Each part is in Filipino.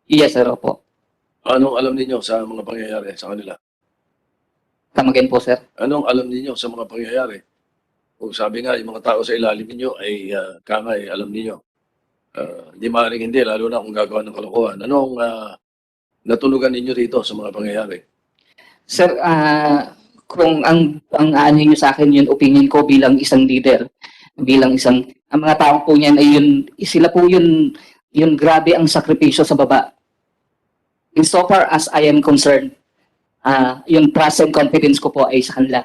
Yes, sir, opo. Anong alam ninyo sa mga pangyayari sa kanila? Come again po, sir. Anong alam ninyo sa mga pangyayari? Kung sabi nga, yung mga tao sa ilalim ninyo ay kangay, alam ninyo. Hindi maaaring hindi, lalo na kung gagawa ng kalokohan. Anong natunugan ninyo rito sa mga pangyayari? Sir, kung ang ano niyo sa akin yung opinion ko bilang isang leader, bilang isang, ang mga tao po niyan ay yun, sila po yun grabe ang sakripisyo sa baba. In so far as I am concerned, yung trust and confidence ko po ay sa kanila.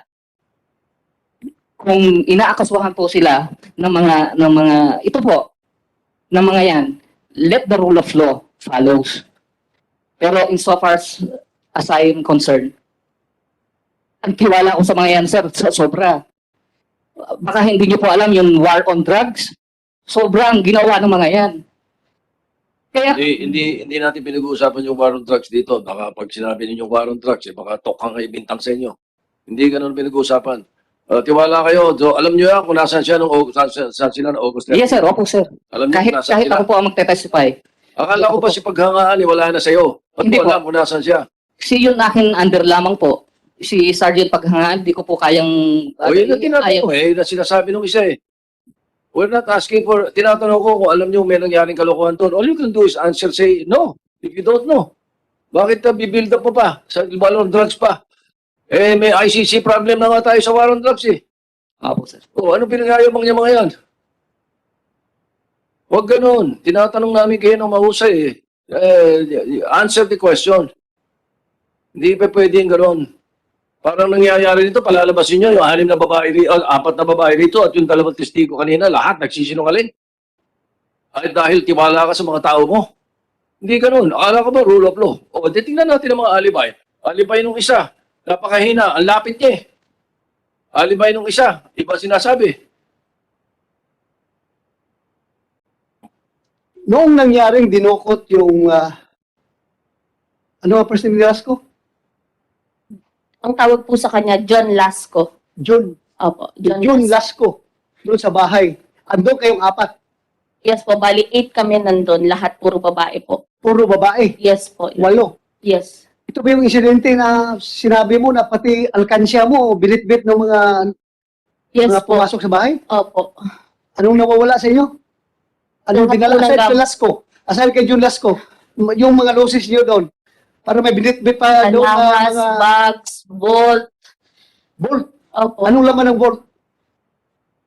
Kung inaakasuhan po sila ng mga ito po, ng mga yan, let the rule of law follows. Pero in so far as I am concerned, ang tiwala ko sa mga yan, sir, sobra. Baka hindi niyo po alam yung war on drugs. Sobra ang ginawa ng mga yan. Kaya, Hindi natin pinag-uusapan yung war on drugs dito. Baka pag sinabi ninyong war on drugs, baka tokang ay bintang sa inyo. Hindi ganun pinag-uusapan. Tiwala kayo. So, alam niyo yan kung nasaan siya saan sila ng August 30. yes, sir, opo, sir. Alam niyo kung nasaan Kahit sila. ako po ang magte-testify. Akala ko pa si paghangaan, wala na sa'yo. Ba't Hindi mo po. alam kung nasaan siya? Si yun akin under lamang po. Si Sergeant Paghangaan, di ko po kayang... O yun na tinatanong na sinasabi nung isa eh. We're not asking for, tinatanong ko kung alam niyo may nangyaring kalokohan doon. All you can do is answer, say no. If you don't know. Bakit bibuild up pa? Sa war on drugs pa? Eh, may ICC problem na nga tayo sa war on drugs eh. Opo, sir. O, ano pinagayabang niya mga yan? Huwag ganun. Tinatanong namin kayo ng mahusay eh. Answer the question. Hindi pa pwedeng ganun. Parang nangyayari dito, palalabasin nyo yung 6 na babae, 4 na babae rito at yung 2 testigo kanina, lahat nagsisinungaling. Ay dahil tiwala ka sa mga tao mo. Hindi ganun. Akala ko ba rule of law? O, tingnan natin ang mga alibay. Alibay nung isa, napakahina, ang lapit niya eh. Alibay nung isa, iba sinasabi. Noong nangyaring dinukot yung, ano ang first name ni Lasco? Ang tawag po sa kanya, John Lasco. John. Opo, John Lasco. Doon sa bahay. Andun kayong 4. Yes po, bali 8 kami nandun. Lahat puro babae po. Puro babae. Yes po. 8. Yes. Ito ba yung insidente na sinabi mo na pati alkansya mo, binitbit ng Yes mga po. pumasok sa bahay? Opo. Anong nawawala sa inyo? Anong Lahat dinala? po ng Aside kay Lasco. Aside kay John Lasco. Yung mga losses niyo doon. Para may binitbit pa doon na Alahas, mga bags, bolt. bolt. Opo. Anong laman ng bolt?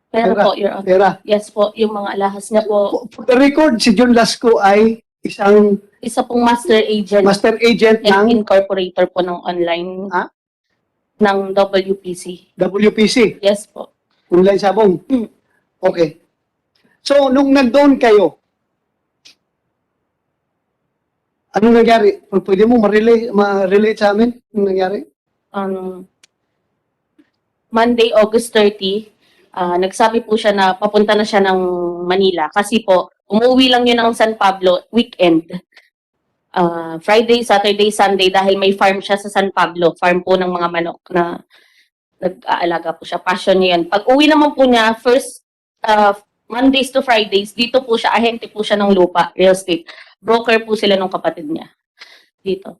Pero Pera. po, Your Honor. Pera. Yes po, yung mga alahas niya po. For the record, si John Lasco ay isang Isa pong master agent master agent and ng incorporator po ng online ng WPC. WPC, Yes po. online sabong. Okay. So, nung nandoon kayo, anong nangyari? Pwede mo ma-relate sa amin? Anong nangyari? Monday, August 30, nagsabi po siya na papunta na siya ng Manila kasi po, umuwi lang yun ng San Pablo weekend. Friday, Saturday, Sunday dahil may farm siya sa San Pablo, farm po ng mga manok na nag-aalaga po siya. Passion niya yan. Pag uwi naman po niya, first Mondays to Fridays, dito po siya, ahente po siya ng lupa, real estate. Broker po sila ng kapatid niya dito.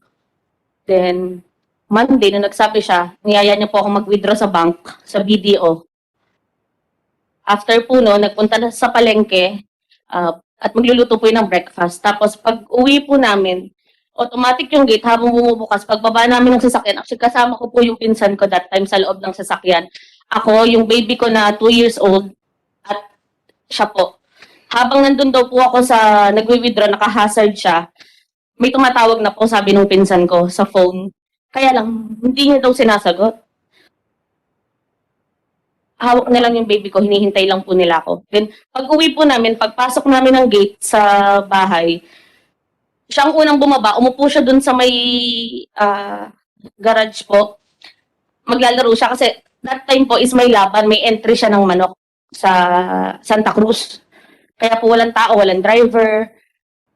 Then, Monday, nung nagsabi siya, niyaya niya po ako mag-withdraw sa bank, sa BDO. After po no, nagpunta na sa palengke, at magluluto po yun ng breakfast. Tapos pag uwi po namin, automatic yung gate habang bumubukas. Pagbaba namin ng sasakyan, actually kasama ko po yung pinsan ko that time sa loob ng sasakyan. Ako, yung baby ko na 2 years old, at siya po. Habang nandun daw po ako sa nagwi-withdraw, naka-hazard siya, may tumatawag na po, sabi ng pinsan ko sa phone. Kaya lang, hindi niya daw sinasagot. Hawak na lang yung baby ko, hinihintay lang po nila ako. Then, pag uwi po namin, pagpasok namin ng gate sa bahay, siya ang unang bumaba, umupo siya dun sa may garage po. Maglalaro siya kasi that time po is may laban, may entry siya ng manok sa Santa Cruz. Kaya po walang tao, walang driver.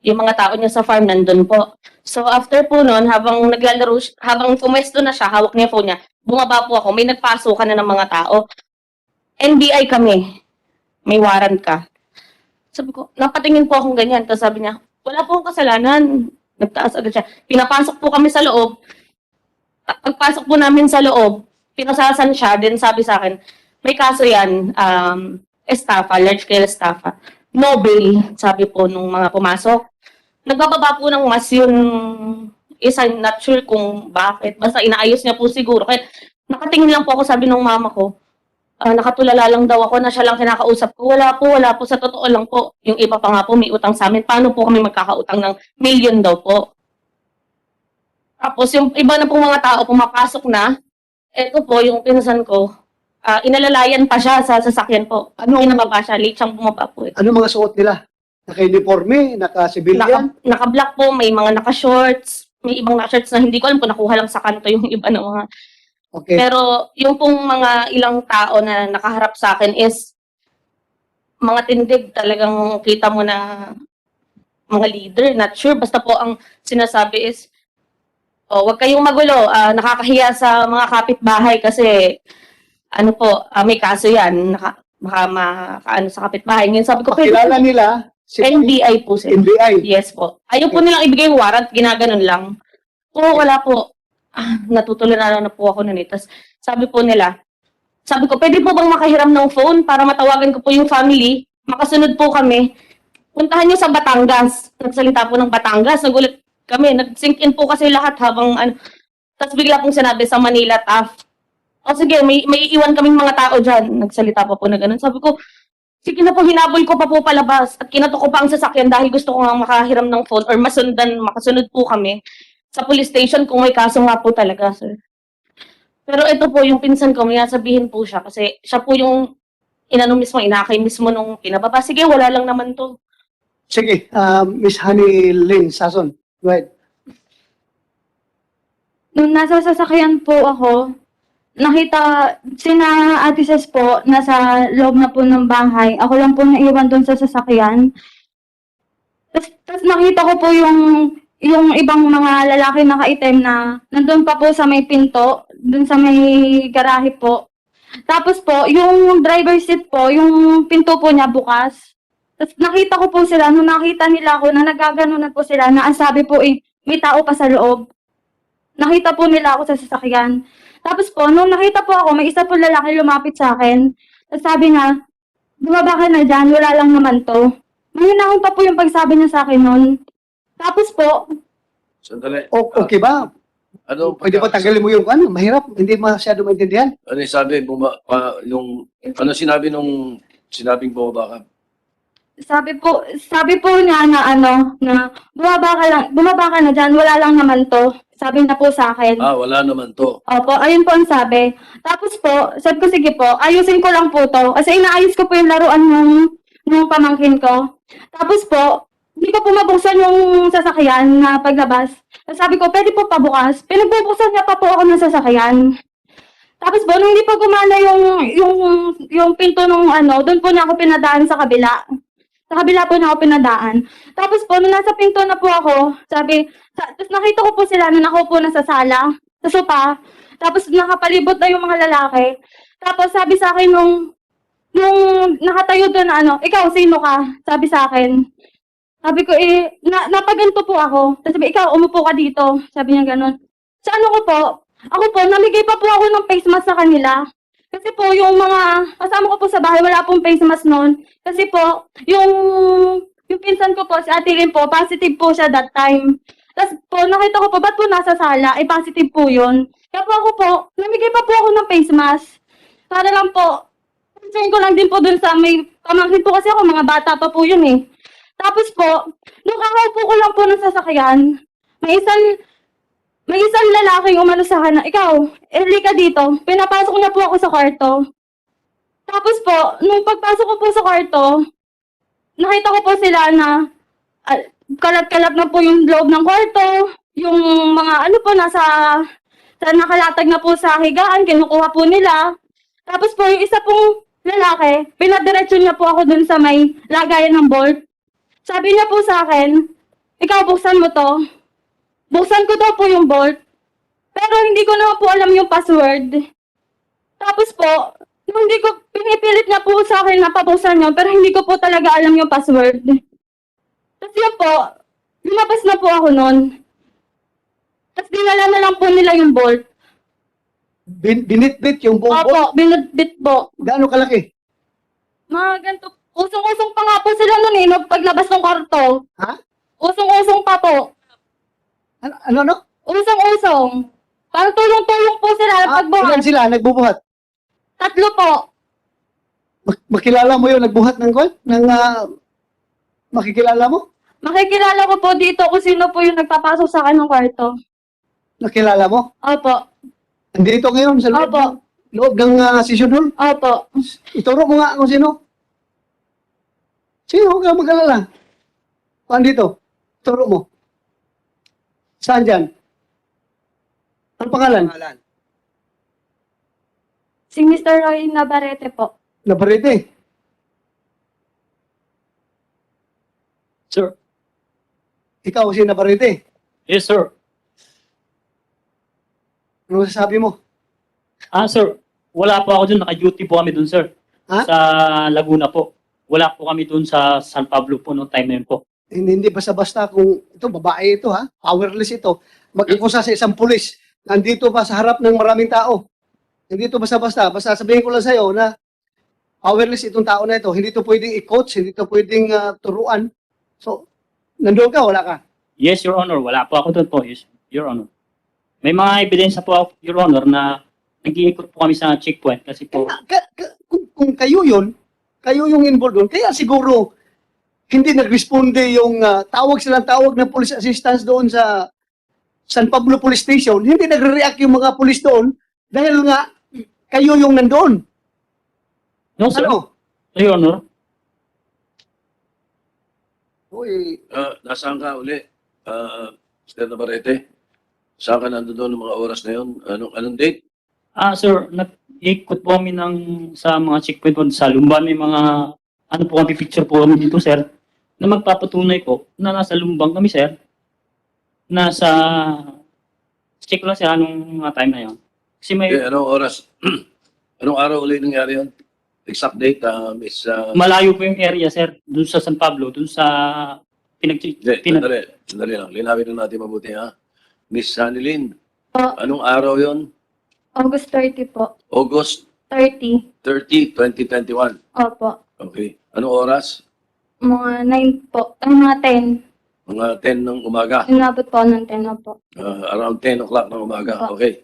Yung mga tao niya sa farm nandun po. So after po noon, habang naglalaro, habang pumesto na siya, hawak niya phone niya, bumaba po ako, may nagpasukan na ng mga tao. NBI kami. May warrant ka. Sabi ko, napatingin po akong ganyan. Tapos sabi niya, wala po akong kasalanan. Nagtaas agad siya. Pinapasok po kami sa loob. Pagpasok po namin sa loob, pinasasan siya, then sabi sa akin, may kaso yan, estafa, large-scale estafa. No bail, sabi po nung mga pumasok. Nagbababa po ng mas yun, I'm not sure kung bakit. Basta inaayos niya po siguro. Kaya nakatingin lang po ako, sabi nung mama ko, nakatulala lang daw ako na siya lang kinakausap ko. Wala po. Sa totoo lang po. Yung iba pa nga po may utang sa amin. Paano po kami magkakautang ng million daw po? Tapos yung iba na pong mga tao pumapasok na, eto po yung pinsan ko, inalalayan pa siya sa sasakyan po. Pinababa siya, late siyang bumaba po. Ano mga suot nila? Naka-uniforme, naka-civilian? Naka-black po, may mga naka-shorts, may ibang naka-shorts na hindi ko alam kung nakuha lang sa kanto yung iba ng mga. Okay. Pero yung pong mga ilang tao na nakaharap sa akin is mga tindig, talagang kita mo na mga leader, not sure. Basta po ang sinasabi is, wag kayong magulo, nakakahiya sa mga kapitbahay kasi ano po, may kaso yan, baka makaano sa kapitbahay. Ngayon sabi ko, Pakilala nila si NBI po sir. NBI. Yes po. Ayaw po nilang ibigay yung warrant, ginaganon lang. Wala po. Natutulala na po ako nun eh. Tas sabi po nila, sabi ko, pwede po bang makahiram ng phone para matawagan ko po yung family? Makasunod po kami. Puntahan nyo sa Batangas. Nagsalita po ng Batangas. Nagulat kami. Nag-sync in po kasi lahat habang ano. Tapos bigla pong sinabi sa Manila, TAF. O sige, may iiwan kaming mga tao dyan. Nagsalita pa po na ganun. Sabi ko, sige na po, hinabol ko pa po palabas. At kinato ko pa ang sasakyan dahil gusto ko nga makahiram ng phone or makasunod po kami sa police station kung may kaso nga po talaga, sir. Pero ito po, yung pinsan ko, may sabihin po siya kasi siya po yung inakay mismo nung pinababa. Sige, wala lang naman to. Sige, Miss Honey Lynn Sason. Go ahead. Nung nasa sasakyan po ako, nakita sina Ate Ses po nasa loob na po ng bahay. Ako lang po naiwan doon sa sasakyan. Tapos nakita ko po yung ibang mga lalaki nakaitim na nandun pa po sa may pinto, dun sa may garahe po. Tapos po, yung driver seat po, yung pinto po niya bukas. Tapos nakita ko po sila, nung nakita nila ako na nagaganunan po sila, na ang sabi po may tao pa sa loob. Nakita po nila ako sa sasakyan. Tapos po, nung nakita po ako, may isa po lalaki lumapit sa akin. Tapos sabi niya, bumaba ka na dyan, wala lang naman to. Mahinahon pa po yung pagsabi niya sa akin noon. Tapos po, Sandali. Okay ba? Ano, Pwede ba tanggalin mo yung ano? Mahirap, hindi masyado maintindihan. ano yung sabi, ano sinabing bumaba ka? sabi po niya na na bumaba ka na dyan, wala lang naman to. Sabi na po sa akin. Wala naman to. Opo, ayun po ang sabi. Tapos po, sabi ko, sige po, ayusin ko lang po to. Kasi inaayos ko po yung laruan ng pamangkin ko. Tapos po, hindi ko po mabuksan yung sasakyan na paglabas. Sabi ko, pwede po pabukas. Pinagbubuksan niya pa po ako ng sasakyan. Tapos po, nung hindi pa gumana yung pinto nung doon po niya ako pinadaan sa kabila. Sa kabila po niya ako pinadaan. Tapos po, nung nasa pinto na po ako, tapos nakita ko po sila na nakaupo na sa sala, sa sopa. Tapos nakapalibot na yung mga lalaki. Tapos sabi sa akin nung nakatayo doon na ikaw, sino ka? Sabi sa akin. Sabi ko, napaganto po ako. Tapos sabi, ikaw, umupo ka dito. Sabi niya ganun. Sa ko po, ako po, namigay pa po ako ng face mask sa kanila. Kasi po, yung mga kasama ko po sa bahay, wala pong face mask noon. Kasi po, yung pinsan ko po, si Ate Lynn po, positive po siya that time. Tapos po, nakita ko po, ba't po nasa sala? Positive po yun. Kaya po ako po, namigay pa po ako ng face mask. Para lang po, concern ko lang din po dun sa may pamangkin po kasi ako, mga bata pa po yun eh. Tapos po, nung kakaupo ko lang po ng sasakyan, may isang lalaking umano sa akin na, ikaw, ka dito. Pinapasok niya po ako sa kwarto. Tapos po, nung pagpasok ko po sa kwarto, nakita ko po sila na kalat-kalat na po yung loob ng kwarto. Yung mga nasa nakalatag na po sa higaan, kinukuha po nila. Tapos po, yung isa pong lalaki, pinadiretso niya po ako dun sa may lagayan ng bolt. Sabi niya po sa akin, ikaw, buksan mo to. Buksan ko daw po yung bolt. Pero hindi ko naman po alam yung password. Tapos po, hindi ko, pinipilit niya po sa akin na pabuksan yun, pero hindi ko po talaga alam yung password. Tapos yun po, Lumabas na po ako nun. Tapos dinala na lang po nila yung bolt. Binitbit yung buong bolt. Opo, binutbit po. Gaano kalaki? Mga ganito. Usong-usong pa nga po sila nun eh, paglabas ng kwarto. Ha? Usong-usong pa po. Ano? Usong-usong. Parang tulong-tulong po sila Ilan pagbuhat. sila nagbubuhat? 3 po. Makilala mo yun, nagbuhat ng gold? Makikilala mo? Makikilala ko po dito kung sino po yung nagpapasok sa akin ng kwarto. Nakilala mo? Opo. Andito ngayon sa Opo. loob ng session hall. Opo. Ituro mo nga kung sino. Sino? Huwag kang mag-alala. Paano dito? Ituro mo. Saan dyan? Ano pangalan? Si Mr. Roy Navarrete po. Nabarete. Sir. Ikaw si Nabarete. Yes, sir. Ano sasabi mo? Sir. Wala po ako dun. Naka-duty po kami dun, sir. Ha? Sa Laguna po. Wala po kami dun sa San Pablo po noong time na yun po. Hindi basta-basta kung ito, babae ito ha, powerless ito, mag-akusa sa isang pulis, nandito pa sa harap ng maraming tao. Hindi ito basta-basta, basta sabihin ko lang sa'yo na powerless itong tao na ito, hindi ito pwedeng i-coach, hindi ito pwedeng turuan. So, nandoon ka, wala ka. Yes, Your Honor. Wala po ako dun po. Yes, Your Honor. May mga ebidensya po ako, Your Honor, na nag-iikot po kami sa checkpoint kasi po, Kung kayo yun, kayo yung involved doon, kaya siguro hindi nag-responde yung tawag ng police assistance doon sa San Pablo Police Station, hindi nagre-react yung mga police doon dahil nga kayo yung nandoon. no, sir. Ano? Your Honor. Uy, Nasaan ka uli? Mr. Navarrete? Saan ka nandoon ng mga oras na yun? Anong date? Sir, nag-ikot po kami sa mga checkpoint po sa Lumban. May mga, ano po kami, picture po kami dito, sir, na magpapatunay po na nasa Lumbang kami, sir. Check lang siya anong mga time na yun. Kasi may, Anong oras? Anong araw uli nangyari yun? Exact date, Miss... malayo po yung area, sir, dun sa San Pablo, dun sa Hindi, sandali lang. Linawin na natin mabuti, ha? Miss Sanilin, Po. anong araw yon? August 30 po. August 30. 30, 2021. Opo. Okay. Anong oras? Mga 9 po. Ay, mga 10. Mga 10 ng umaga. Inabot po ng 10 na po. Around 10 o'clock ng umaga. Opo. Okay.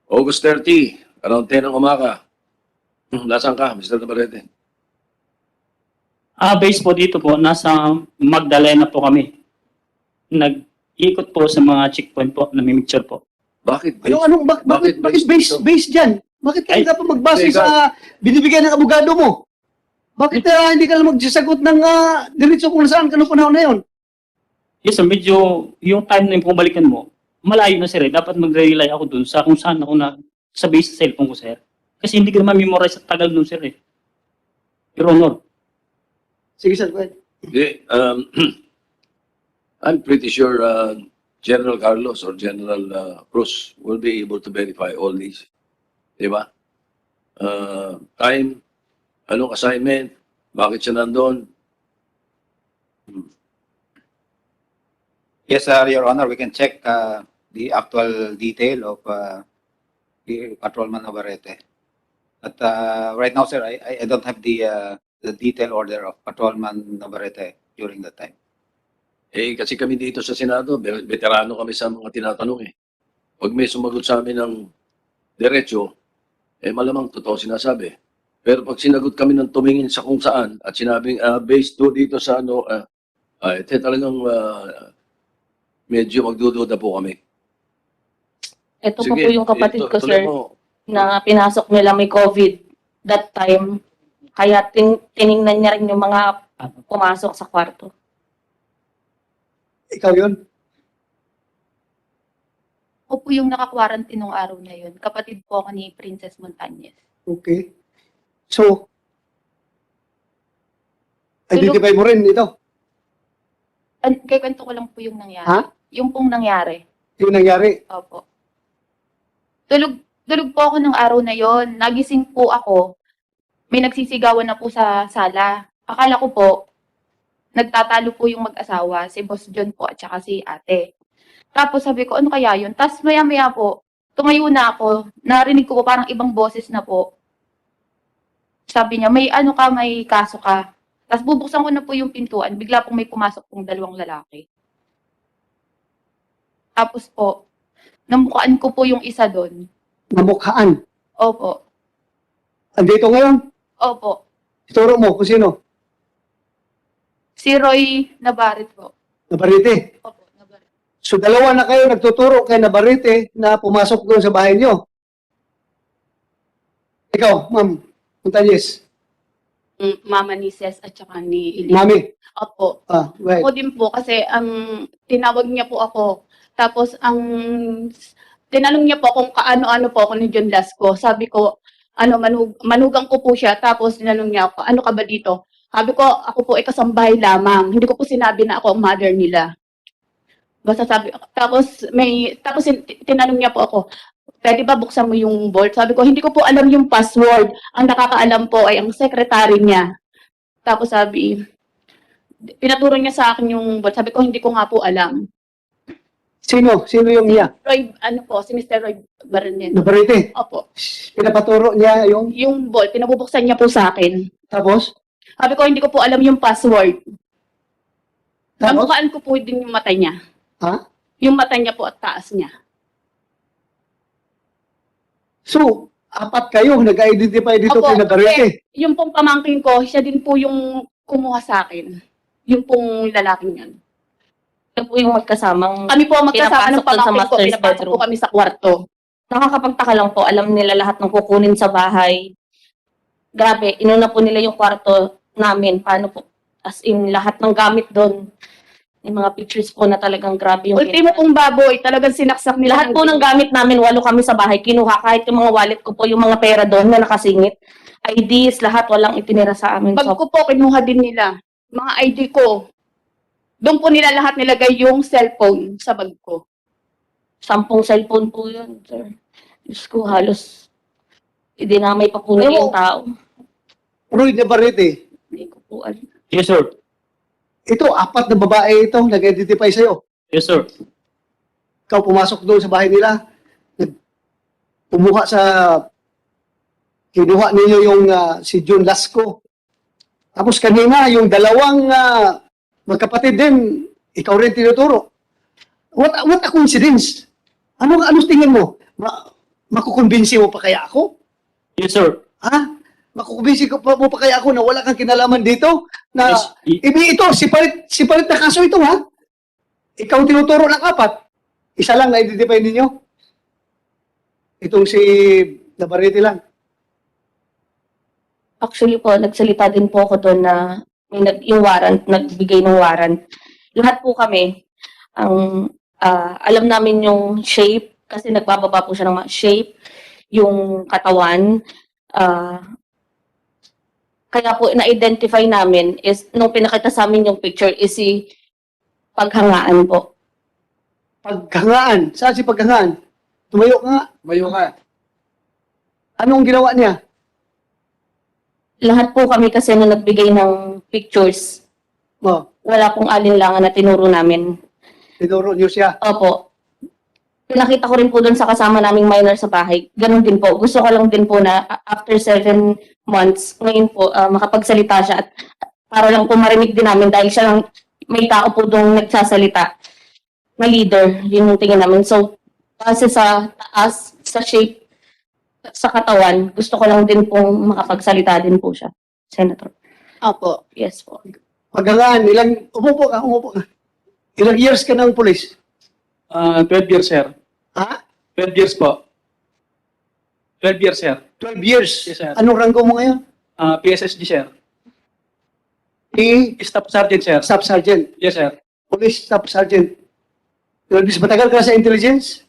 August 30, around 10 ng umaga. Nasaan ka, Mr. Navarrete? base po dito po, nasa Magdalena po kami. Nag-ikot po sa mga checkpoint po, namimicture po. Bakit? bakit Bakit base dyan? Bakit Ay, ka pa magbase ikaw. sa binibigyan ng abogado mo? Bakit hindi ka lang magsasagot ng diretso kung saan ka nung panahon na yun? Yes, sir, medyo yung time na yung pumalikan mo, malayo na, sir. Dapat magre-rely ako dun sa kung saan ako sa base sa cellphone ko, sir. Kasi hindi ko naman memorize sa tagal dun, sir. Your Honor. Sige sir, go ahead. Hindi, I'm pretty sure General Carlos or General Cruz will be able to verify all these. Di ba? Time, anong assignment, bakit siya nandun? Yes, Your Honor, we can check the actual detail of the Patrolman Navarrete. But right now, sir, I don't have the detail order of Patrolman Navarrete during that time. Kasi kami dito sa Senado, veterano kami sa mga tinatanong eh. Pag may sumagot sa amin ng diretso, malamang totoo sinasabi. Pero pag sinagot kami ng tumingin sa kung saan at sinabing based do dito sa ito talagang medyo magdududa po kami. Ito pa Sige, po yung kapatid ko, tuloy sir, mo. na pinasok nila may COVID that time. Kaya tiningnan niya rin yung mga pumasok sa kwarto. Ikaw yun? Ako po yung naka-quarantine nung araw na yun. Kapatid po ako ni Princess Montañez. Okay. So, identify mo rin ito. Kaya kwento ko lang po yung nangyari. Ha? Yung pong nangyari. Yung nangyari. Opo. Tulog po ako ng araw na yon. Nagising po ako. May nagsisigawan na po sa sala. Akala ko po, nagtatalo po yung mag-asawa, si Boss John po at saka si ate. Tapos sabi ko, ano kaya yun? Tapos maya-maya po, tumayo na ako, narinig ko po parang ibang boses na po. Sabi niya, may ano ka, may kaso ka. Tapos bubuksan ko na po yung pintuan, bigla pong may pumasok pong dalawang lalaki. Tapos po, namukaan ko po yung isa doon. Namukhaan. Opo, Andito ngayon, opo. ituro mo kung sino. Si Roy Nabarit po. Nabarite. Opo, Nabarit. So dalawa na kayo nagtuturo kay Nabarite na pumasok doon sa bahay niyo. Ikaw, Ma'am Montanyes, Mama ni Ces at saka ni Ili. Mami. Opo. Right. Ako din po kasi tinawag niya po ako. Tapos tinanong niya po kung kaano-ano po ako ni John Lasco. Sabi ko, manugang ko po siya. Tapos tinanong niya ako, ano ka ba dito? Sabi ko, ako po ay kasambahay lamang. Hindi ko po sinabi na ako ang mother nila. Basta sabi, tapos tinanong niya po ako, pwede ba buksan mo yung vault? Sabi ko, hindi ko po alam yung password. Ang nakakaalam po ay ang secretary niya. Tapos sabi, pinaturo niya sa akin yung vault. Sabi ko, hindi ko nga po alam. Sino? Sino yung niya? Roy, si Mr. Roy Baronet. Nabarite. Opo. Pinapaturo niya yung... Yung vault, pinabubuksan niya po sa akin. Tapos? Sabi ko, hindi ko po alam yung password. Tapos? Namukaan ko po din yung mata niya. Ha? Yung mata niya po at taas niya. So, apat kayo nag-identify dito Opo, kay Nabarite. Yung pong pamangkin ko, siya din po yung kumuha sa akin. Yung pong lalaking yan. Ito po yung magkasamang Kami po ang magkasama ng pinapasok dun sa pamangkin ko, master's pinapasok bedroom. po kami sa kwarto. Nakakapagtaka lang po, alam nila lahat ng kukunin sa bahay. Grabe, inuna po nila yung kwarto namin. Paano po? As in, lahat ng gamit doon. Yung mga pictures po na talagang grabe yung Ultimo pong baboy, talagang sinaksak nila. lahat po ng gamit namin, 8 kami sa bahay, kinuha kahit yung mga wallet ko po, yung mga pera doon na nakasingit. IDs, lahat walang itinira sa amin. Bag So, ko po, kinuha din nila. Mga ID ko. Doon po nila lahat nilagay yung cellphone sa bag ko. 10 cellphone po yun, sir. Diyos ko, halos idinamay pa po nila yung tao. Roy Nabarite. Hindi ko po alam. Yes, sir. Ito, apat na babae ito nag-identify sa'yo. Yes, sir. Ikaw pumasok doon sa bahay nila. Pumuha sa... Kinuha ninyo yung si John Lasco. Tapos kanina, yung dalawang magkapatid din, ikaw rin tinuturo. What a coincidence. Ano tingin mo? Makukumbinsi mo pa kaya ako? Yes, sir. Ha? Makukumbinsi mo pa kaya ako na wala kang kinalaman dito? Na Yes. ito, sipalit na kaso ito, ha? Ikaw tinuturo ng 4. Isa lang na-identify ninyo. Itong si Nabarite lang. Actually po, nagsalita din po ako doon na may yung warrant, nagbigay ng warrant. Lahat po kami, alam namin yung shape, kasi nagbababa po siya ng shape, yung katawan. Kaya po, na-identify namin is, nung pinakita sa amin yung picture, is si Paghangaan po. Paghangaan. Saan si Paghangaan? Tumayo ka nga. Mayo ka. Anong ginawa niya? Lahat po kami kasi nung nagbigay ng pictures, Oh, wala pong alinlangan na tinuro namin. tinuro niyo siya. Opo. Pinakita ko rin po doon sa kasama naming minor sa bahay. Ganon din po. Gusto ko lang din po na after 7 months, ngayon po, makapagsalita siya at para lang po marinig din namin dahil siya lang may tao po doon nagsasalita na leader. Yun yung tingin namin. So, kasi sa taas, sa shape, sa katawan, gusto ko lang din pong makapagsalita din po siya. Senator. Opo. Yes po. Paghangaan, umupo ka. Ilang years ka ng pulis? 12 years, sir. Ha? 12 years po. 12 years, sir. 12 years. Yes, sir. Anong ranggo mo ngayon? PSSG, sir. Staff Staff Sergeant, sir. Sergeant. Yes, sir. Police Staff Sergeant. 12 years. Matagal ka sa intelligence?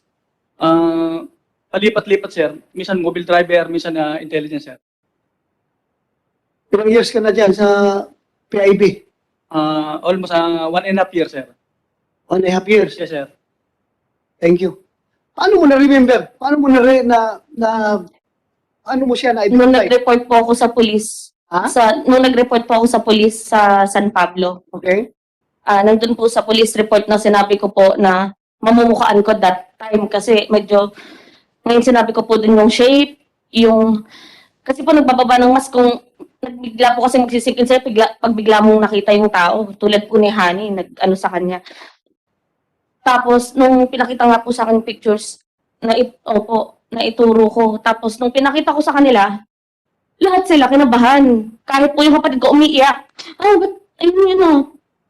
Palipat-lipat, sir. Minsan mobile driver, minsan intelligence, sir. Ilang years ka na dyan sa PIB? Almost 1.5 years, sir. 1.5 years. Yes, sir. Thank you. Paano mo na-remember? Paano mo na ano mo siya Nung na-identify? nag-report po ako sa police, Ha? Nung nag-report po ako sa police sa San Pablo, Okay? nandun po sa police report na sinabi ko po na mamumukaan ko that time kasi medyo, ngayon sinabi ko po din yung shape, kasi po nagbababa ng mask kung nagbigla po kasi magsisikin sa'yo pag bigla mong nakita yung tao, tulad po ni Honey, nag-ano sa kanya. Tapos, nung pinakita nga po sa akin yung pictures, na ituro ko. Tapos, nung pinakita ko sa kanila, lahat sila kinabahan. Kahit po yung kapatid ko umiiyak. Ba't, ayun yun ah.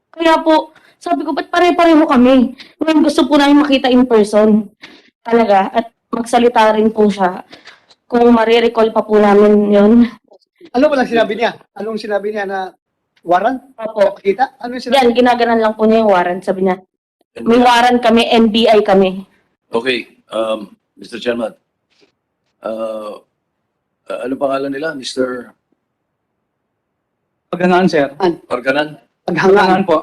Kaya po, sabi ko, ba't pare-pareho kami? Ngayon gusto po namin makita in person. Talaga. At magsalita rin po siya. Kung marirecall pa po namin yun. Ano ba lang sinabi niya? Anong sinabi niya na warrant? Opo. Pakita? Ano yung sinabi? Yan, ginaganan lang po niya yung warrant. Sabi niya, may warrant kami, NBI kami. Okay, Mr. Chairman. Ano pangalan nila? Mr. Paghangaan, sir. Parganan? Paghangaan. Paghangaan po.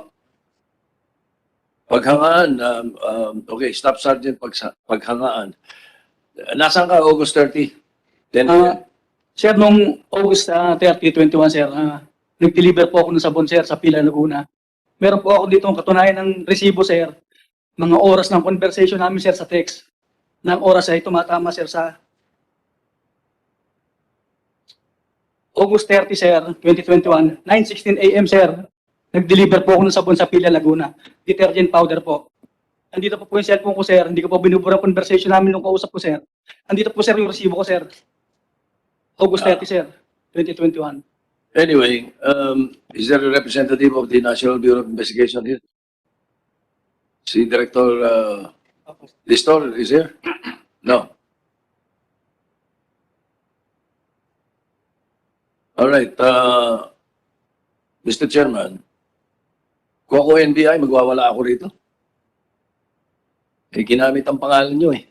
Paghangaan. Okay, Staff Sergeant Paghangaan. Nasaan ka August 30? Then, Sir, nung August 30, 21, sir, nag-deliver po ako ng sabon, sir, sa Pila, Laguna. Meron po ako dito ang katunayan ng resibo, sir. Mga oras ng conversation namin, sir, sa text. Ng oras ay tumatama, sir, sa August 30, sir, 2021, 9:16 a.m., sir. Nag-deliver po ako ng sabon sa Pila, Laguna. Detergent powder po. Andito po yung cellphone ko, sir. Hindi ko po binubura ang conversation namin nung kausap ko, sir. Andito po, sir, yung resibo ko, sir. August 30, sir, 2021. anyway, is there a representative of the National Bureau of Investigation here? Si Director Listor is here? No. All right. Mr. Chairman, kung ako NBI, magwawala ako rito. Ginamit ang pangalan nyo eh.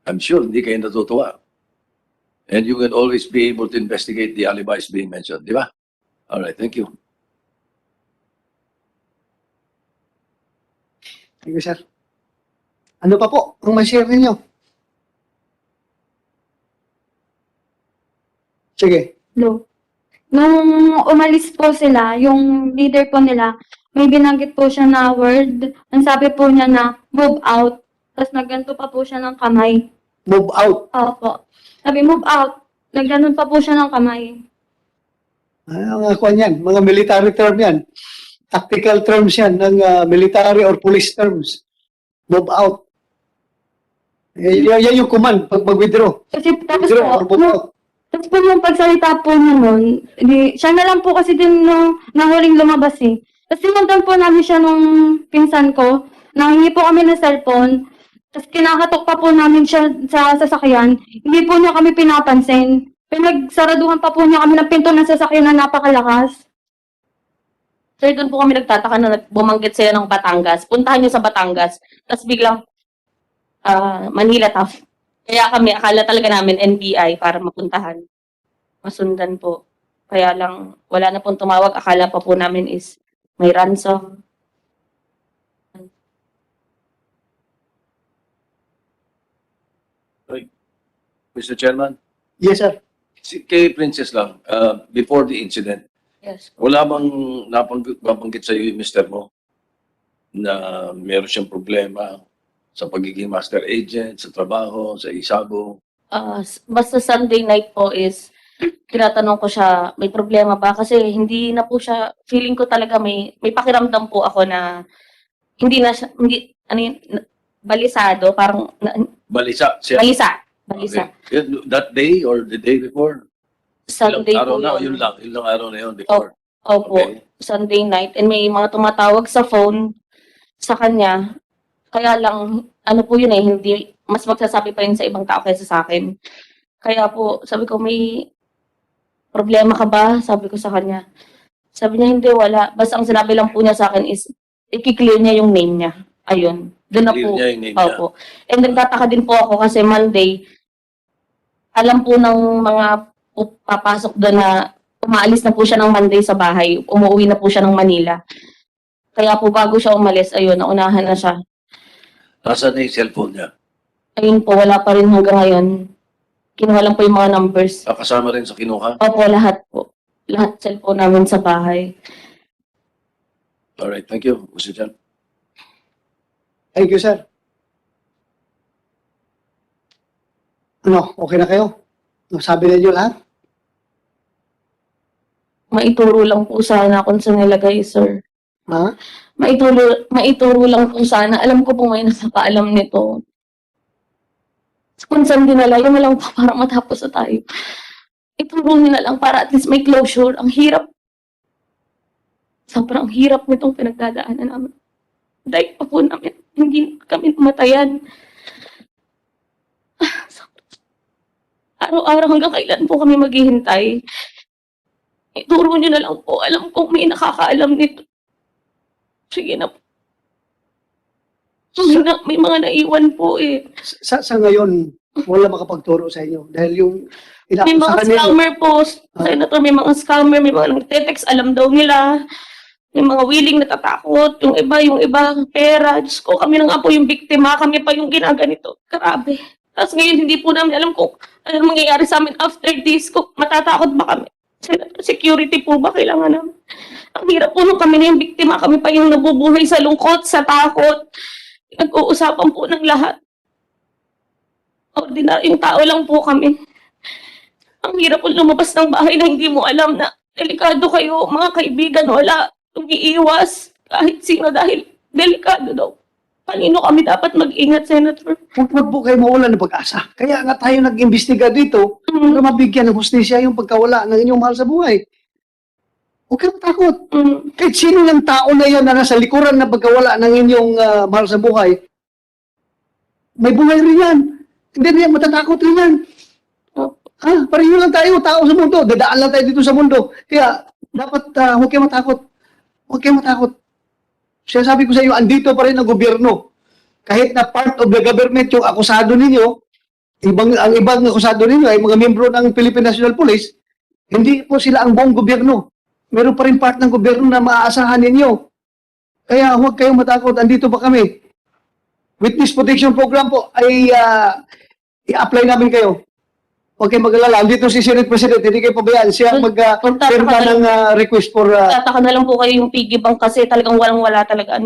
I'm sure hindi kayo natutuwa. And you will always be able to investigate the alibis being mentioned, di ba? All right, thank you. Thank you, sir. Ano pa po ang ma-share ninyo? Sige. Hello. Nung umalis po sila, yung leader po nila, may binanggit po siya na word. Ang sabi po niya na move out. Tapos nagganto pa po siya ng kamay. Move out. Opo. Sabi move out. Nagganon pa po siya ng kamay. Mga kwan yan, mga military term yan. Tactical terms yan ng military or police terms. Move out. Yan yung command pag mag-withdraw. Kasi tapos Withdraw or po, move out. tapos po yung pagsalita po niya nun, siya na lang po kasi din nung huling lumabas eh. Tapos sinundan po namin siya nung pinsan ko. Nangingi po kami ng cellphone. Tapos kinakatok pa po namin siya sa sasakyan. Hindi po niya kami pinapansin. Pinagsaraduhan pa po niya kami ng pinto ng sasakyan na napakalakas. Sir, doon po kami nagtataka na bumanggit sila ng Batangas. Puntahan niyo sa Batangas. Tapos biglang, Manila tough. Kaya kami, akala talaga namin NBI para mapuntahan. Masundan po. Kaya lang, wala na pong tumawag. Akala pa po namin is may ransom. Mr. Chairman, Yes, sir. kay Princess lang, before the incident, Yes. wala bang nabanggit sa iyo yung mister mo na meron siyang problema sa pagiging master agent, sa trabaho, sa isabo? Basta Sunday night po is, tinatanong ko siya, may problema ba? Kasi hindi na po siya, feeling ko talaga may pakiramdam po ako na hindi na siya, ano yun, balisado, parang, Balisa siya. balisa. Okay. That day or the day before? Sunday Ilang araw po na, yun. yun lang araw na yun before. Opo, Okay. Sunday night. And may mga tumatawag sa phone sa kanya. Kaya lang, ano po yun eh, hindi, mas magsasabi pa yun sa ibang tao kaysa sa akin. Kaya po, sabi ko, may problema ka ba? Sabi ko sa kanya. Sabi niya, hindi, wala. Basta ang sinabi lang po niya sa akin is, i-clear niya yung name niya. Ayun. Doon na Clear po. niya yung name niya. Opo. And nagtataka din po ako kasi Monday, alam po ng mga papasok doon na umaalis na po siya ng Monday sa bahay. Umuwi na po siya ng Manila. Kaya po bago siya umalis, ayun, naunahan na siya. Nasaan na yung cellphone niya? Ayun po, wala pa rin hanggang ngayon. Kinuha lang po yung mga numbers. Kasama rin sa kinuha? Opo, lahat po. lahat cellphone namin sa bahay. Alright, thank you, Mr. Chan. Thank you, sir. Ano, okay na kayo? Sabi na niyo lahat? Maituro lang po sana kung saan nilagay, sir. Ha? Maituro lang po sana. Alam ko po may nakakaalam nito. Kung saan dinala, yun na lang po para matapos na tayo. Ituro niyo na lang para at least may closure. Ang hirap. Sobrang hirap nitong pinagdadaanan namin. Dahil pa po namin, hindi kami matayan. Araw-araw hanggang kailan po kami maghihintay. Ituro niyo na lang po. Alam kong may nakakaalam nito. Sige na po. May mga naiwan po eh. Sa ngayon, wala makapagturo sa inyo. Dahil yung May mga inaakusahan ninyo, scammer po. Senator, may mga scammer, may mga nagte-text, alam daw nila. May mga willing natatakot. Yung iba, pera. Diyos ko, kami na nga po yung biktima. Kami pa yung ginaganito. Grabe. Tapos ngayon, hindi po namin alam kung ano mangyayari sa amin after this. Kung matatakot ba kami? Security po ba kailangan namin? Ang hirap po nung kami na yung biktima. Kami pa yung nabubuhay sa lungkot, sa takot. Nag-uusapan po ng lahat. Ordinaryong tao lang po kami. Ang hirap po lumabas ng bahay na hindi mo alam na delikado kayo, mga kaibigan, wala. Umiiwas kahit sino dahil delikado daw. Kanino kami dapat mag-ingat, Senator? huwag po kayo mawalan ng pag-asa. Kaya nga tayo nag-imbestiga dito para mabigyan ng hustisya yung pagkawala ng inyong mahal sa buhay. Huwag kayong matakot. Kahit sino ng tao na yan na nasa likuran na pagkawala ng inyong mahal sa buhay, may buhay rin yan. Hindi rin matatakot rin yan. Pareho lang tayo, tao sa mundo. Dadaan lang tayo dito sa mundo. Kaya dapat huwag kayong matakot. Huwag kayong matakot. Sinasabi ko sa inyo, andito pa rin ang gobyerno. Kahit na part of the government yung akusado ninyo, ang ibang akusado ninyo ay mga membro ng Philippine National Police, hindi po sila ang buong gobyerno. Meron pa rin part ng gobyerno na maaasahan ninyo. Kaya huwag kayong matakot, andito pa kami. Witness Protection Program po ay i-apply namin kayo. Huwag kayong mag-alala. Andito si Senate President, hindi kayo pabayaan. Siya mag-firma ng request for... Tataka na lang po kayo yung piggy bank kasi talagang walang-wala talaga.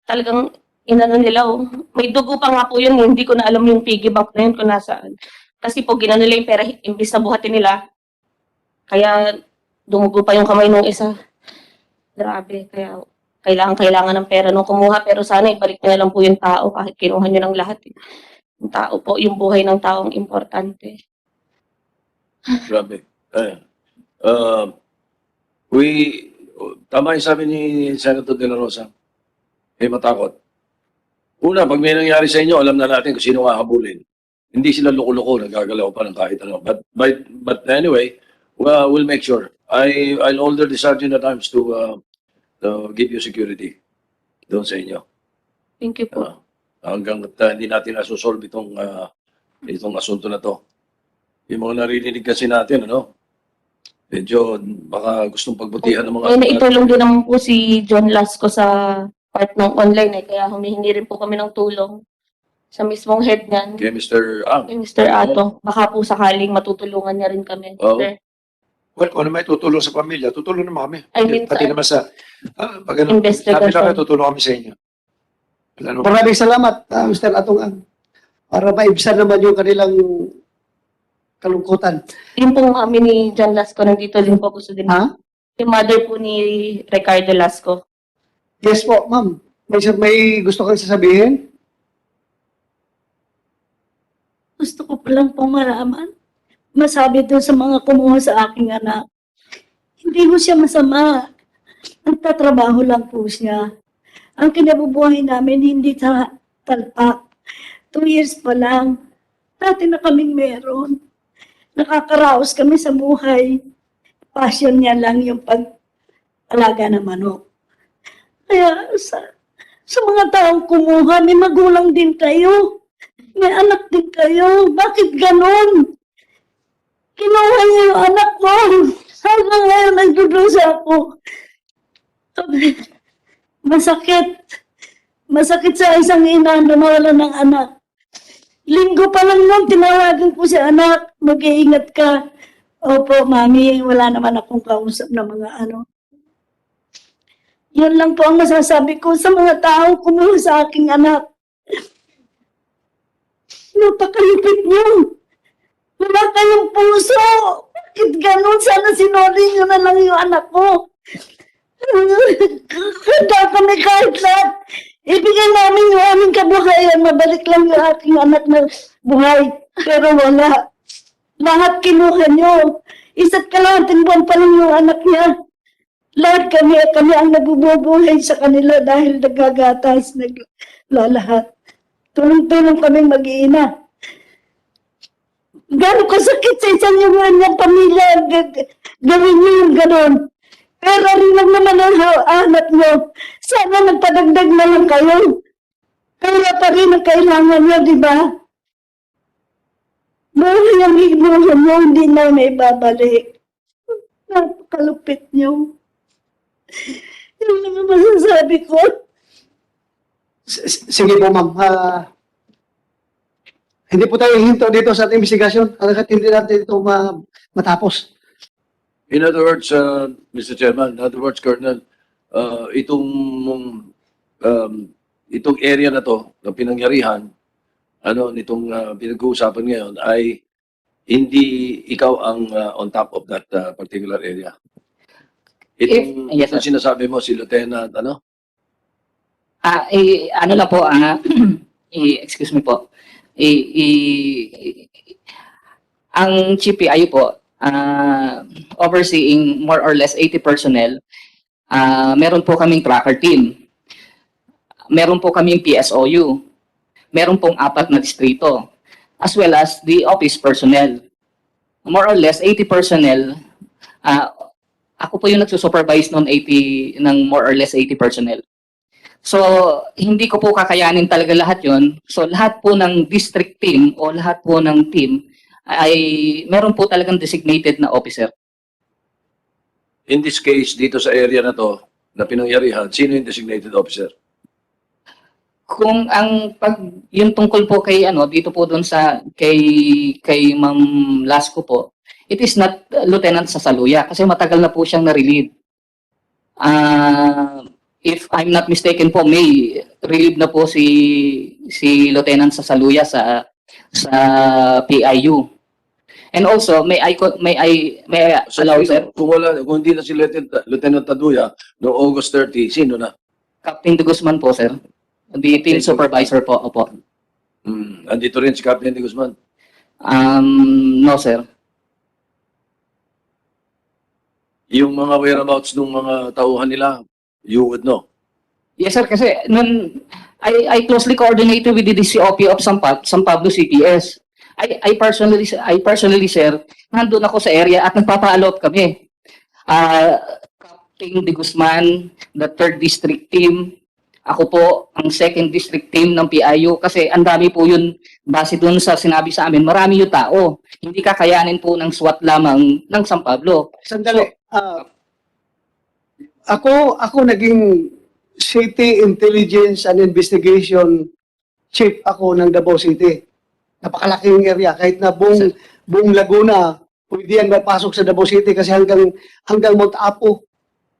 Talagang inano nila, oh. May dugo pa nga po yun, hindi ko na alam yung piggy bank na yun kung nasaan. Kasi po, ginano nila yung pera, imbis na buhatin nila. Kaya, dumugo pa yung kamay nung isa. Grabe, kaya kailangan ng pera nung kumuha, pero sana ibalik nyo na lang po yung tao kahit kinuha nyo ng lahat. Yung tao po, yung buhay ng taong importante. Grabe. Tama yung sabi ni Senator De La Rosa. Matakot. Una, pag may nangyari sa inyo, alam na natin kung sino hahabulin. Hindi sila loko-loko, nagagalaw pa ng kahit ano. But anyway, we'll make sure. I'll order the Sergeant at Arms to give you security doon sa inyo. Thank you po. Hanggang hindi natin nasusolve itong asunto na to. Yung mga naririnig kasi natin, medyo baka gustong pagbutihan ng mga... Naitulong din naman po si John Lasco sa part ng online kaya humihingi rin po kami ng tulong sa mismong head niyan. Kay Mr. Ang. Kay Mr. Ato. Baka po sakaling matutulungan niya rin kami. Oo. Sir. Well, kung ano may tutulong sa pamilya, tutulong naman kami. I mean, Pati sa naman sa... pag ano, investigation. sabi na tutulong kami sa inyo. Wala naman. Maraming salamat, Mr. Atungan. Para maibsan naman yung kanilang kalungkutan. Yung pong amin ni John Lasco, nandito din po gusto din. Ha? Yung mother po ni Ricardo Lasco. Yes po, ma'am. May gusto kang sasabihin? Gusto ko palang pong malaman, masabi doon sa mga kumuha sa aking anak. Hindi mo siya masama. Nagtatrabaho lang po siya. Ang kinabubuhay namin hindi sa talpak. 2 years pa lang. Dati na kaming meron. Nakakaraos kami sa buhay. Passion niya lang yung pag-alaga ng manok. Kaya sa mga taong kumuha, may magulang din kayo. May anak din kayo. Bakit ganon? Kinuha niya yung anak ko. Hanggang ngayon, nagdudusa ako. Masakit. Masakit sa isang ina na nawala ng anak. Linggo pa lang noon, tinawagan ko si anak. Mag-iingat ka. Opo, mami, wala naman akong kausap na mga ano. Yun lang po ang masasabi ko sa mga tao kumuha sa aking anak. Napakalupit niyo. Wala kayong puso. Bakit ganun? Sana sinori niyo na lang yung anak ko. Handa kami kahit lahat. Ibigay namin yung aming kabuhayan. Mabalik lang yung aking anak na buhay. Pero wala. Lahat kinuha niyo. Isa't kalahating buwan pa lang yung anak niya. Lahat kami ang nabubuhay sa kanila dahil nagagatas, naglalahat. Tulong-tulong kaming mag-iina. Gano'n kasakit sa isang yung pamilya, gawin niyo yung gano'n. Pero rin lang naman ang anak niyo. Sana magpadagdag na lang kayo. Kaya pa rin ang kailangan niyo, di ba? Buhay ang inuha niyo, hindi na may babalik. Napakalupit niyo. Yun lang ang masasabi ko. Sige po, ma'am. Hindi po tayo hinto dito sa ating investigasyon. Hanggat hindi natin ito matapos. In other words, Mr. Chairman, in other words, Colonel, itong area na to, ng pinangyarihan, nitong pinag-uusapan ngayon ay hindi ikaw ang on top of that particular area. Yes, sir. Itong sinasabi mo, si Lieutenant, Ano lang po, excuse me po. Ang Chief PIU po, overseeing more or less 80 personnel, meron po kaming tracker team. Meron po kaming PSOU. Meron pong 4 na distrito. As well as the office personnel. More or less 80 personnel, ako po yung nagsusupervise ng more or less 80 personnel. So, hindi ko po kakayanin talaga lahat yon. So, lahat po ng district team o lahat po ng team ay meron po talagang designated na officer. in this case, dito sa area na to, na pinangyarihan, sino yung designated officer? Kung yung tungkol po kay dito po doon sa kay Ma'am Lasco po, it is not Lieutenant Sasaluya kasi matagal na po siyang na-relieve. If I'm not mistaken po, may relieve na po si Lieutenant Sasaluya sa PIU. And also, may I allow, sir? Kung hindi na si Lieutenant Taduya, no August 30, sino na? Captain De Guzman po, sir. The team supervisor po, opo. Andito rin si Captain De Guzman. No, sir. Yung mga whereabouts ng mga tauhan nila, you would know. Yes, sir, kasi I closely coordinated with the DCOP of San Pablo CPS. I personally, sir, nandun ako sa area at nagpapa-allot kami. Captain De Guzman, the 3rd District Team, ako po ang 2nd District Team ng PIU kasi ang dami po yun base dun sa sinabi sa amin, marami yung tao. Hindi kakayanin po ng SWAT lamang ng San Pablo. Sandali. Ako naging City Intelligence and Investigation Chief ako ng Davao City. Napakalaking area. Kahit na buong Laguna, pwede yan mapasok sa Davao City kasi hanggang Mount Apo.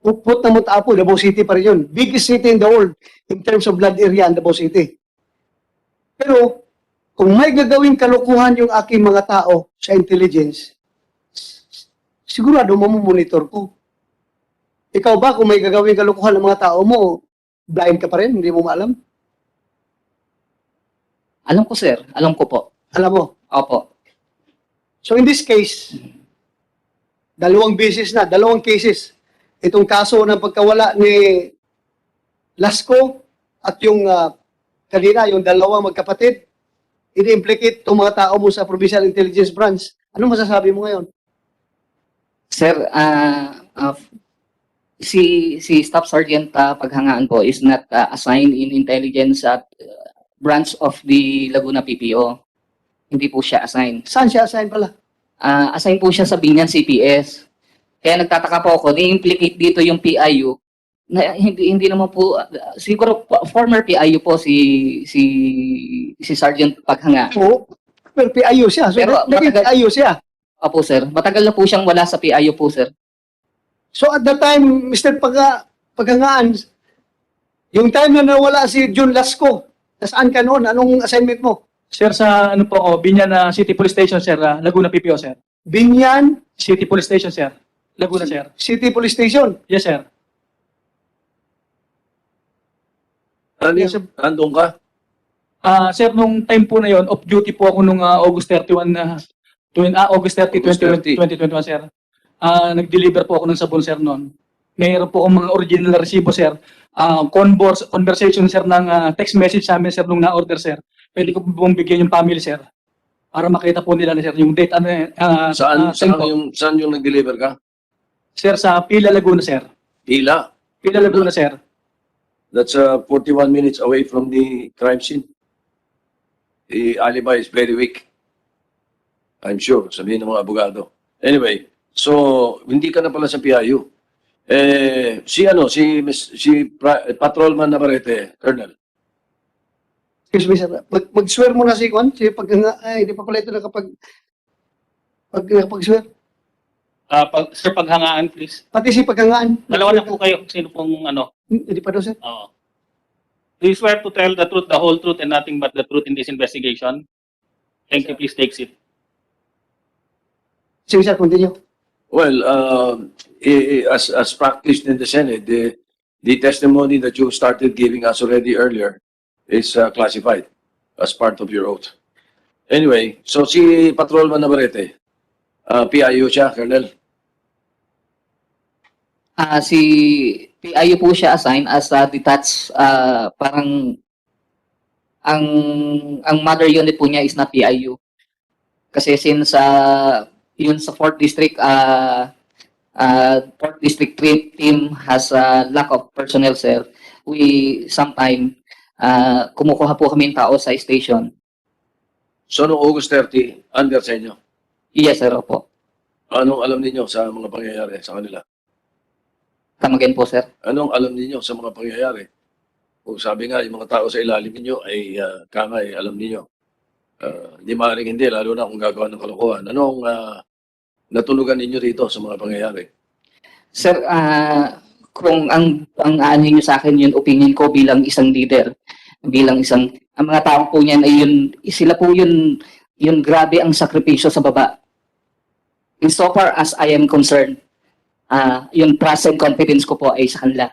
Upot na Mount Apo, Davao City pa rin yun. Biggest city in the world in terms of land area in Davao City. Pero, kung may gagawing kalokohan yung aking mga tao sa intelligence, sigurado mamumonitor ko. Ikaw ba, kung may gagawing kalokohan ng mga tao mo, blind ka pa rin, hindi mo maalam? Alam ko, sir. Alam ko po. Alam mo? Opo. So in this case, dalawang cases. Itong kaso ng pagkawala ni Lasco at yung kanina, yung dalawang magkapatid, ini-implicate itong mga tao mo sa Provincial Intelligence Branch. Ano masasabi mo ngayon? Sir, si Staff Sergeant Paghangaan po is not assigned in intelligence at branch of the Laguna PPO. Hindi po siya assigned. Saan siya assign pala? Assign po siya sa Binyan CPS. Kaya nagtataka po ako, ni-implicate dito yung PIU na hindi naman po siguro former PIU po si Sergeant Paghangaan. Oo. Pero PIU siya. So, Pero naging matagal- PIU siya. Opo, sir. Matagal na po siyang wala sa PIU po, sir. So at that time, Mr. Paghangaan, yung time na nawala si June Lasco, nasaan ka noon? Anong assignment mo? Sir, sa ano po ako, Binyan City Police Station, sir, Laguna PPO, sir. Binyan City Police Station, sir. Laguna, sir. City Police Station. Yes, sir. Andun ka? Sir, nung time po na yon, off duty po ako nung August 31 August 30, August 30. 2021, sir. Nag-deliver po ako ng sabon, sir, noon. Mayroon po akong mga original na resibo, sir. Conversation, sir, ng text message sa amin, sir, nung na-order, sir. Pwede ko po bang bigyan yung family, sir? Para makita po nila, sir, yung date, Saan yung nag-deliver ka? Sir, sa Pila, Laguna, sir. Pila. Pila, Laguna, sir. That's 41 minutes away from the crime scene. The alibi is very weak. I'm sure, sabihin ng mga abogado. Anyway, so hindi ka na pala sa PIU. Si Patrolman Navarrete, Colonel. Excuse me, sir. Mag-swear muna si Kwan. Si ay, hindi pa pala ito nakapag-swear. Sir, paghangaan, please. Pati si Paghangaan. Dalawa na po kayo. Sino pong ano? Hindi pa daw, sir. Oo. Do you swear to tell the truth, the whole truth, and nothing but the truth in this investigation? Thank you. Please take seat. Sige, sir. Continue. Well, as practiced in the Senate, the testimony that you started giving us already earlier is classified as part of your oath. Anyway, so si Patrolman Navarrete, PIU siya, Colonel. Si PIU po siya assigned as a detached, parang ang mother unit po niya is not PIU. Kasi since yun sa 4th District, 4th District team has a lack of personnel, sir. We sometime kumukuha po kami ng tao sa station. So noong August 30, under sa inyo. Yes, sir, opo. Anong alam ninyo sa mga pangyayari sa kanila? Come again po, sir. Anong alam ninyo sa mga pangyayari? Kung sabi nga, yung mga tao sa ilalim ninyo ay alam ninyo. Hindi maaaring hindi, lalo na kung gagawa ng kalokohan. Anong natunugan ninyo rito sa mga pangyayari? Sir, kung ang ano niyo sa akin yung opinion ko bilang isang leader, ang mga tao po niyan ay sila po yun grabe ang sakripisyo sa baba. In so far as I am concerned, yung trust and confidence ko po ay sa kanila.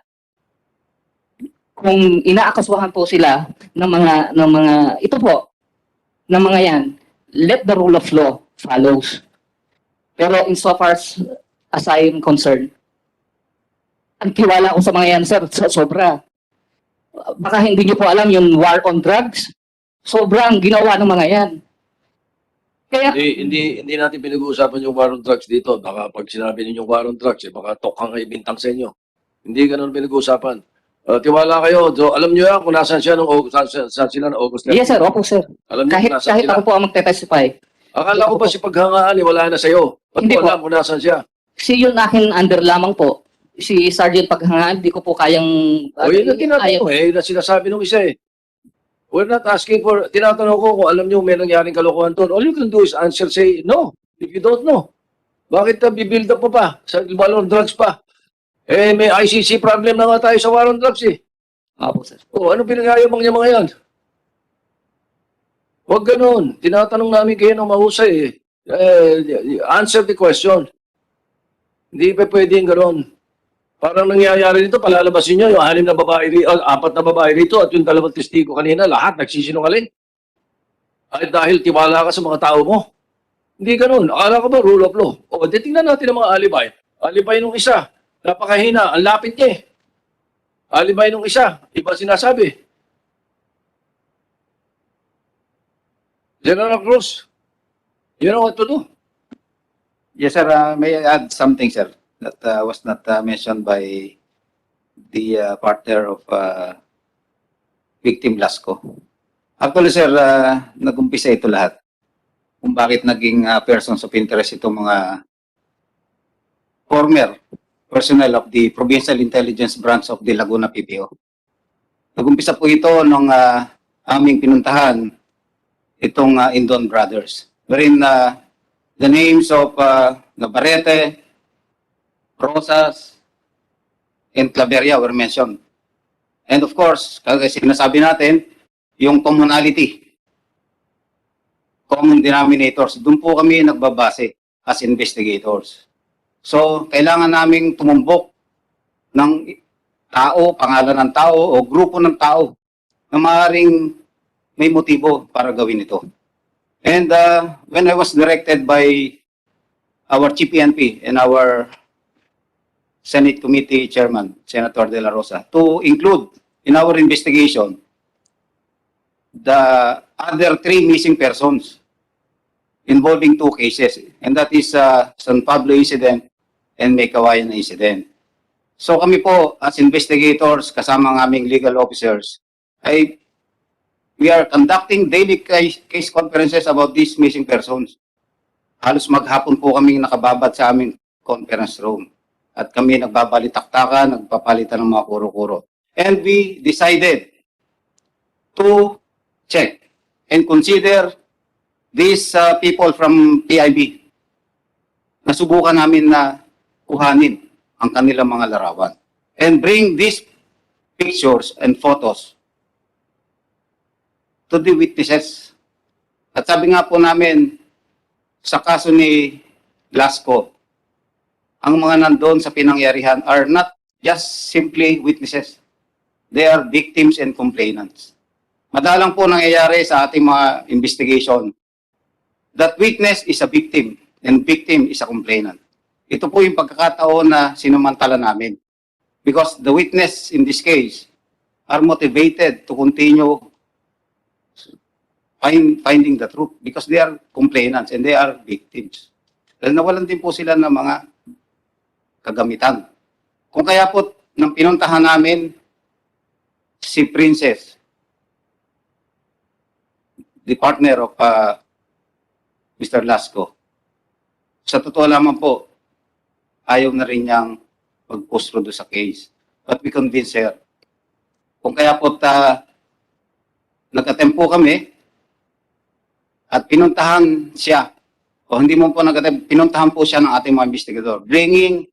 Kung inaakasuhan po sila ng mga ito po, ng mga yan, let the rule of law follows. Pero in so far as I am concerned, ang tiwala ko sa mga yan, sir, sobra. Baka hindi niyo po alam yung war on drugs. Sobrang ginawa ng mga yan. Kaya, Hindi natin pinag-uusapan yung war on drugs dito. Baka pag sinabi ninyo war on drugs, baka tokhang kayo bintang sa inyo. Hindi ganun pinag-uusapan. Tiwala kayo. So, alam niyo yan kung nasaan sila ng August 30. yes, sir, opo, sir. Alam niyo kung nasaan Kahit sila. ako po ang magte-testify. Akala ko pa si Paghangaan, wala na sa'yo. Ba't Hindi mo po. alam kung nasaan siya? Si yun aking under lamang po. Si Sergeant Paghangaan, di ko po kayang... O yun ang tinatanong na sinasabi nung isa eh. We're not asking for, tinatanong ko kung alam niyo may nangyaring kalokohan doon. All you can do is answer, say no. If you don't know. Bakit bibuild up pa? Sa war on drugs pa? May ICC problem na nga tayo sa war on drugs eh. Opo, sir. Ano pinagayabang niya mga yan? Huwag ganun. Tinatanong namin kayo ng mahusay eh. Answer the question. Hindi pa pwedeng ganun. Parang nangyayari dito, palalabasin nyo yung 6 na babae, 4 na babae rito at yung 2 testigo kanina, lahat nagsisinungaling. Ay dahil tiwala ka sa mga tao mo. Hindi ganun. Akala ko ba rule of law? O, tingnan natin ang mga alibay. Alibay nung isa, napakahina, ang lapit niya eh. Alibay nung isa, iba sinasabi. General Cruz, you know what to do. Yes, sir. May I add something, sir, that was not mentioned by the partner of victim Lasco. Actually, sir, nag-umpisa ito lahat. Kung bakit naging persons of interest itong mga former personnel of the Provincial Intelligence Branch of the Laguna PPO. Nag-umpisa po ito nung aming pinuntahan itong Indon Brothers, wherein the names of Navarrete, Rosas, and Claveria were mentioned. And of course, kagaya sinasabi natin, yung commonality, common denominators, doon po kami nagbabase as investigators. So, kailangan naming tumumbok ng tao, pangalan ng tao, o grupo ng tao na maaaring may motibo para gawin ito. And when I was directed by our Chief PNP and our Senate Committee Chairman, Senator De La Rosa, to include in our investigation the other 3 missing persons involving 2 cases, and that is San Pablo incident and May Kawayan incident. So kami po as investigators, kasama ng aming legal officers, we are conducting daily case conferences about these missing persons. Halos maghapon po kaming nakababad sa aming conference room. At kami nagbabalitaktakan, nagpapalitan ng mga kuro-kuro. And we decided to check and consider these people from PIB. Nasubukan namin na kuhanin ang kanilang mga larawan. And bring these pictures and photos to the witnesses. At sabi nga po namin, sa kaso ni Lasco, ang mga nandoon sa pinangyarihan are not just simply witnesses. They are victims and complainants. Madalang po nangyayari sa ating mga investigation that witness is a victim and victim is a complainant. Ito po yung pagkakataon na sinamantala namin. Because the witness in this case are motivated to continue finding the truth because they are complainants and they are victims. Dahil nawalan din po sila ng mga kagamitan. Kung kaya po, nang pinuntahan namin si Princess, the partner of Mr. Lasco, sa totoo lamang po, ayaw na rin niyang mag-postro do sa case. But we convinced her. Kung kaya po nag-attempt po kami at pinuntahan siya, o hindi mo po nag-attempt, pinuntahan po siya ng ating mga investigador, bringing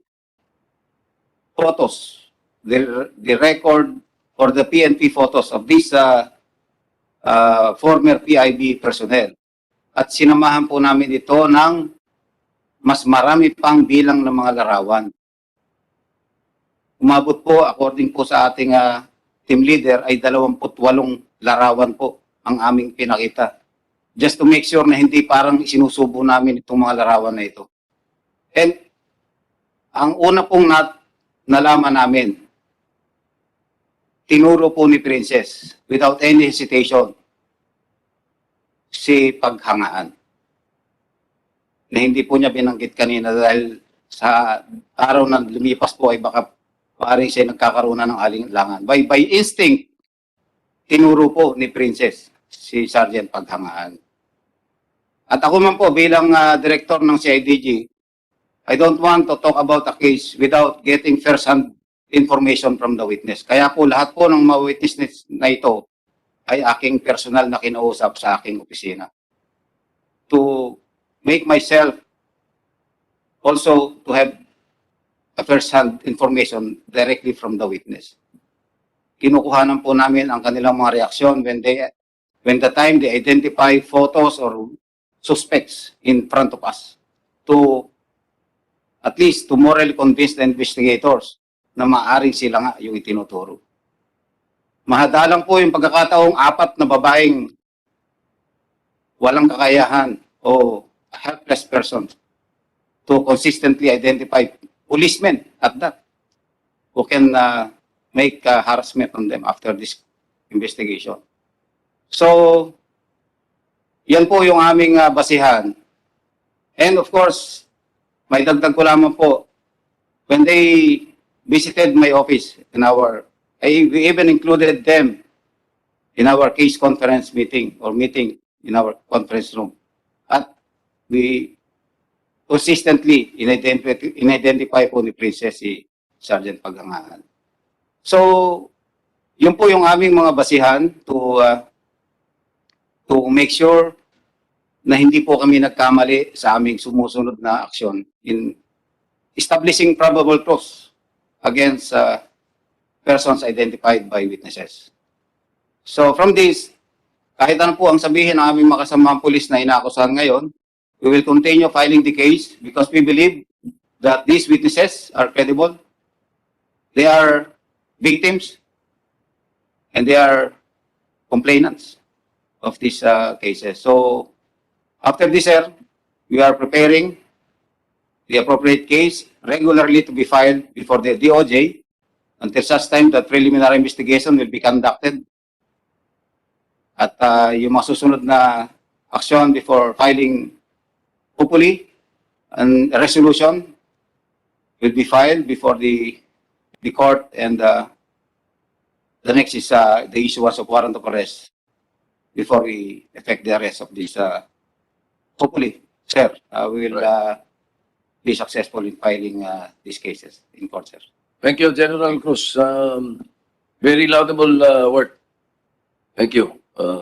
photos, the record or the PNP photos of these former PIB personnel. At sinamahan po namin ito ng mas marami pang bilang ng mga larawan. Umabot po, according po sa ating team leader, ay 28 larawan po ang aming pinakita. Just to make sure na hindi parang isinusubo namin itong mga larawan na ito. And ang una pong nalaman namin, tinuro po ni Princess without any hesitation si Paghangaan. Na hindi po niya binanggit kanina dahil sa araw na lumipas po ay baka paring siya nagkakaroon na ng alinlangan. By instinct, tinuro po ni Princess si Sergeant Paghangaan. At ako man po bilang director ng CIDG, I don't want to talk about a case without getting first-hand information from the witness. Kaya po lahat po ng mga witness na ito ay aking personal na kinausap sa aking opisina. To make myself also to have a first-hand information directly from the witness. Kinukuhanan po namin ang kanilang mga reaksyon when the time they identify photos or suspects in front of us to at least to morally convince the investigators na maaaring sila nga yung itinuturo. Mahadalang po yung pagkakataong 4 na babaeng walang kakayahan o helpless person to consistently identify policemen at that who can make harassment on them after this investigation. So, yan po yung aming basihan. And of course, may dagdag ko lamang po, when they visited my office we even included them in our case conference meeting or meeting in our conference room. At we consistently in-identify po ni Princess si Sergeant Paghangaan. So, yun po yung aming mga basihan to make sure na hindi po kami nagkamali sa aming sumusunod na aksyon in establishing probable cause against persons identified by witnesses. So from this, kahit ano po ang sabihin ng aming makasamang pulis na inaakusahan ngayon, we will continue filing the case because we believe that these witnesses are credible. They are victims and they are complainants of these cases. So after this, sir, we are preparing the appropriate case regularly to be filed before the DOJ until such time that preliminary investigation will be conducted. At yung mga susunod na action before filing, hopefully, a resolution will be filed before the court, and the next is the issuance of warrant of arrest before we effect the arrest of this. Hopefully, sir, we will be successful in filing these cases in court, sir. Thank you, General Cruz. Very laudable work. Thank you.